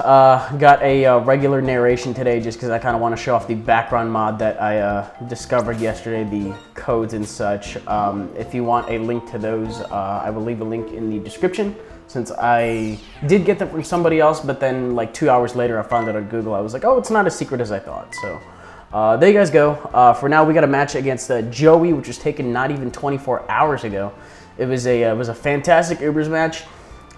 got a regular narration today just because I kind of want to show off the background mod that I discovered yesterday, the codes and such. If you want a link to those, I will leave a link in the description, since I did get them from somebody else, but then like 2 hours later I found it on Google. I was like, oh, it's not as secret as I thought. So there you guys go. For now, we got a match against Joey, which was taken not even 24 hours ago. It was a fantastic Ubers match.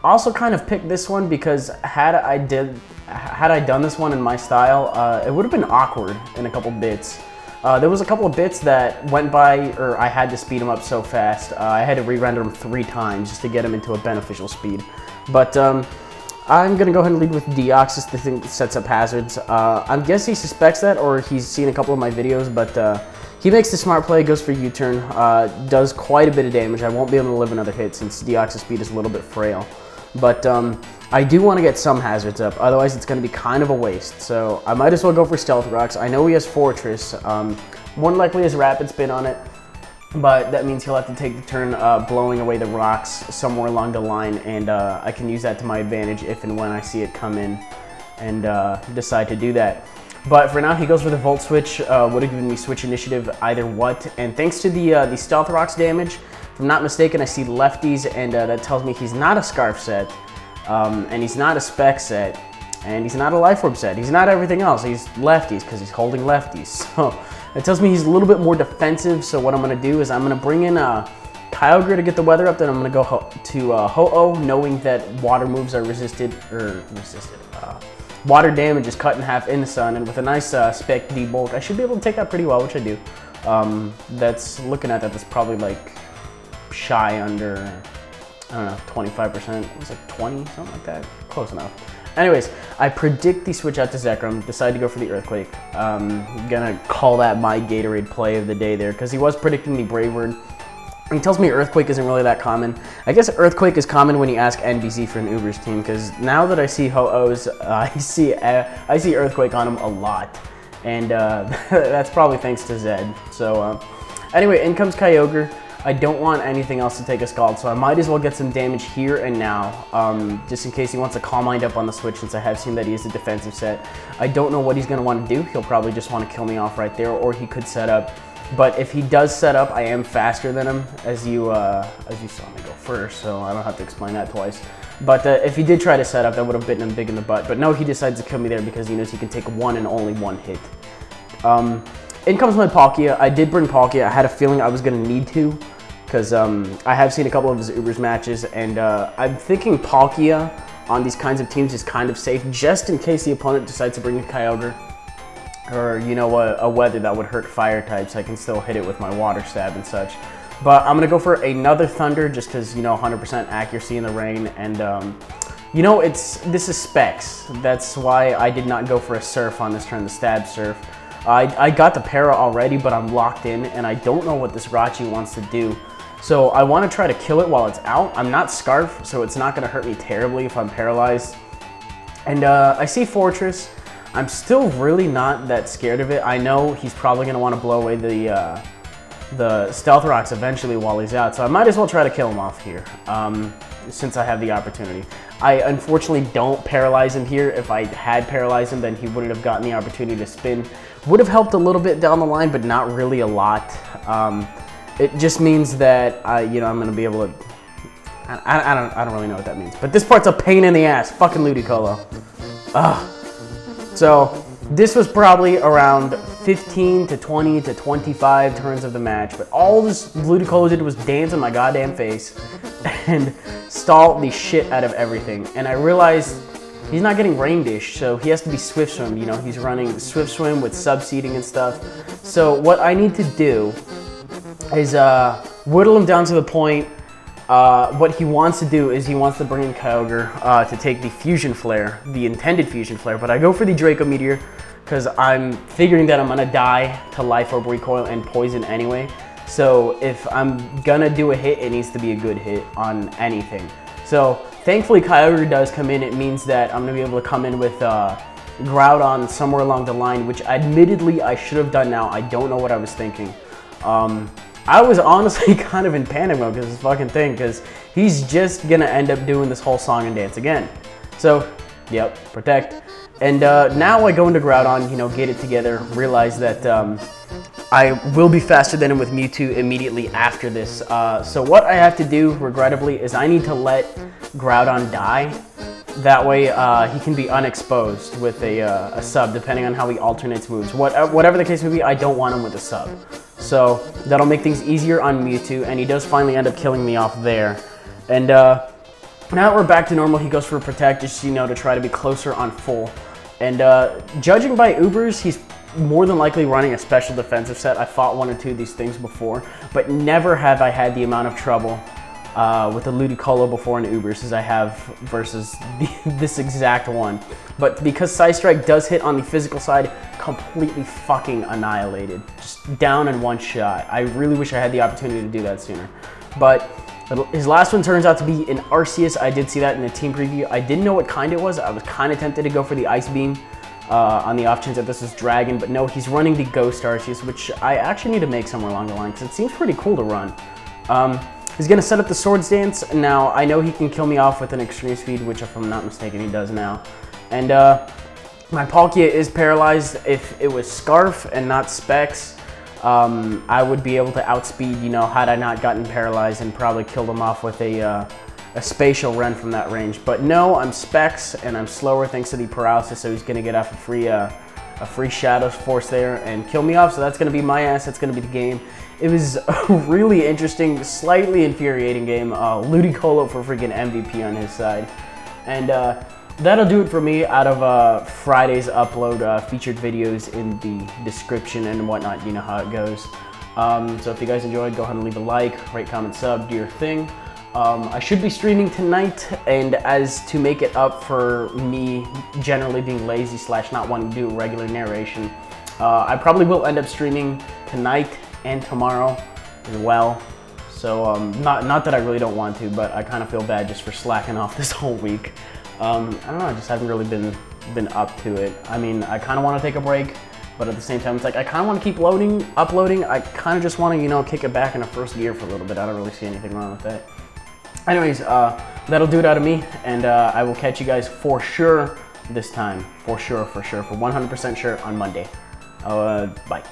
Also kind of picked this one because had I done this one in my style, it would have been awkward in a couple bits. There was a couple of bits that went by, or I had to speed them up so fast. I had to re-render them 3 times just to get them into a beneficial speed. But I'm gonna go ahead and lead with Deox, the thing that sets up hazards. I guess he suspects that, or he's seen a couple of my videos, but he makes the smart play, goes for U-turn, does quite a bit of damage. I won't be able to live another hit since Deox's speed is a little bit frail. But I do want to get some hazards up, otherwise it's going to be kind of a waste. So I might as well go for Stealth Rocks. I know he has Fortress, more than likely has Rapid Spin on it, but that means he'll have to take the turn blowing away the rocks somewhere along the line, and I can use that to my advantage if and when I see it come in and decide to do that. But for now, he goes for the Volt Switch, would have given me Switch Initiative either what, and thanks to the Stealth Rocks damage, if I'm not mistaken, I see lefties, and that tells me he's not a Scarf set, and he's not a Spec set, and he's not a Life Orb set. He's not everything else. He's lefties because he's holding lefties. So it tells me he's a little bit more defensive. So what I'm going to do is I'm going to bring in Kyogre to get the weather up. Then I'm going to go to Ho-Oh, knowing that water moves are water damage is cut in half in the sun, and with a nice Spec D-Bulk, I should be able to take that pretty well, which I do. Looking at that, that's probably like shy under, I don't know, 25%. It was like 20, something like that. Close enough. Anyways, I predict the switch out to Zekrom, decide to go for the Earthquake. I'm gonna call that my Gatorade play of the day there, because he was predicting the Brave Word. He tells me Earthquake isn't really that common. I guess Earthquake is common when you ask NBC for an Ubers team, because now that I see Ho-Ohs, I see Earthquake on him a lot. And that's probably thanks to Zed. So anyway, in comes Kyogre. I don't want anything else to take a Scald, so I might as well get some damage here and now, just in case he wants to Calm Mind up on the switch, since I have seen that he is a defensive set. I don't know what he's going to want to do. He'll probably just want to kill me off right there, or he could set up. But if he does set up, I am faster than him, as you saw me go first, so I don't have to explain that twice. But if he did try to set up, that would have bitten him big in the butt. But no, he decides to kill me there because he knows he can take one and only one hit. In comes my Palkia. I did bring Palkia. I had a feeling I was going to need to, because I have seen a couple of his Ubers matches, and I'm thinking Palkia on these kinds of teams is kind of safe, just in case the opponent decides to bring a Kyogre, or, you know, a weather that would hurt fire types. I can still hit it with my Water Stab and such. But I'm going to go for another Thunder, just because, you know, 100% accuracy in the rain, and you know, this is Specs. That's why I did not go for a Surf on this turn, the Stab Surf. I got the Para already, but I'm locked in, and I don't know what this Rachi wants to do. So I want to try to kill it while it's out. I'm not Scarf, so it's not going to hurt me terribly if I'm paralyzed. And I see Fortress. I'm still really not that scared of it. I know he's probably going to want to blow away the Stealth Rocks eventually while he's out, so I might as well try to kill him off here, since I have the opportunity. I unfortunately don't paralyze him here. If I had paralyzed him, then he wouldn't have gotten the opportunity to spin. Would have helped a little bit down the line, but not really a lot. It just means that you know, I'm gonna be able to. I don't really know what that means, but this part's a pain in the ass. Fucking Ludicolo. So this was probably around 15 to 20 to 25 turns of the match, but all this Ludicolo did was dance in my goddamn face and stall the shit out of everything. And I realized he's not getting Rain Dish, so he has to be Swift Swim. You know, he's running Swift Swim with Subseeding and stuff. So what I need to do is whittle him down to the point. What he wants to do is he wants to bring in Kyogre to take the Fusion Flare, the intended Fusion Flare, but I go for the Draco Meteor because I'm figuring that I'm going to die to Life Orb Recoil and Poison anyway. So if I'm going to do a hit, it needs to be a good hit on anything. So thankfully Kyogre does come in. It means that I'm going to be able to come in with Groudon somewhere along the line, which admittedly I should have done now. I don't know what I was thinking. I was honestly kind of in panic mode because this fucking thing, because he's just gonna end up doing this whole song and dance again. So Yep, protect. And now I go into Groudon, you know, get it together, realize that I will be faster than him with Mewtwo immediately after this. So what I have to do, regrettably, is I need to let Groudon die. That way he can be unexposed with a sub, depending on how he alternates moves. Whatever the case may be, I don't want him with a sub. So that'll make things easier on Mewtwo, and he does finally end up killing me off there. And now that we're back to normal, he goes for a Protect, just, you know, to try to be closer on full. And judging by Ubers, he's more than likely running a special defensive set. I fought one or two of these things before, but never have I had the amount of trouble with the Ludicolo before in Ubers as I have versus this exact one. But because Side Strike does hit on the physical side, completely fucking annihilated. Just down in one shot. I really wish I had the opportunity to do that sooner. But his last one turns out to be an Arceus. I did see that in the team preview. I didn't know what kind it was. I was kind of tempted to go for the Ice Beam on the off chance that this was Dragon, but no, he's running the Ghost Arceus, which I actually need to make somewhere along the line because it seems pretty cool to run. He's going to set up the Swords Dance. Now, I know he can kill me off with an Extreme Speed, which if I'm not mistaken, he does now. And my Palkia is paralyzed. If it was Scarf and not Specs, I would be able to outspeed, you know, had I not gotten paralyzed and probably killed him off with a Spatial Rend from that range. But no, I'm Specs and I'm slower thanks to the paralysis, so he's going to get off a free Shadow Force there and kill me off. So that's going to be my ass. That's going to be the game. It was a really interesting, slightly infuriating game. Ludicolo for freaking MVP on his side. And that'll do it for me out of Friday's upload. Featured videos in the description and whatnot. You know how it goes. So if you guys enjoyed, go ahead and leave a like, rate, comment, sub, do your thing. I should be streaming tonight, and as to make it up for me generally being lazy / not wanting to do regular narration, I probably will end up streaming tonight and tomorrow as well. So not that I really don't want to, but I kind of feel bad just for slacking off this whole week. I don't know, I just haven't really been up to it. I mean, I kind of want to take a break, but at the same time, it's like I kind of want to keep uploading. I kind of just want to, you know, kick it back in a first gear for a little bit. I don't really see anything wrong with that. Anyways, that'll do it out of me, and I will catch you guys for sure this time. For sure, for 100% sure on Monday. Bye.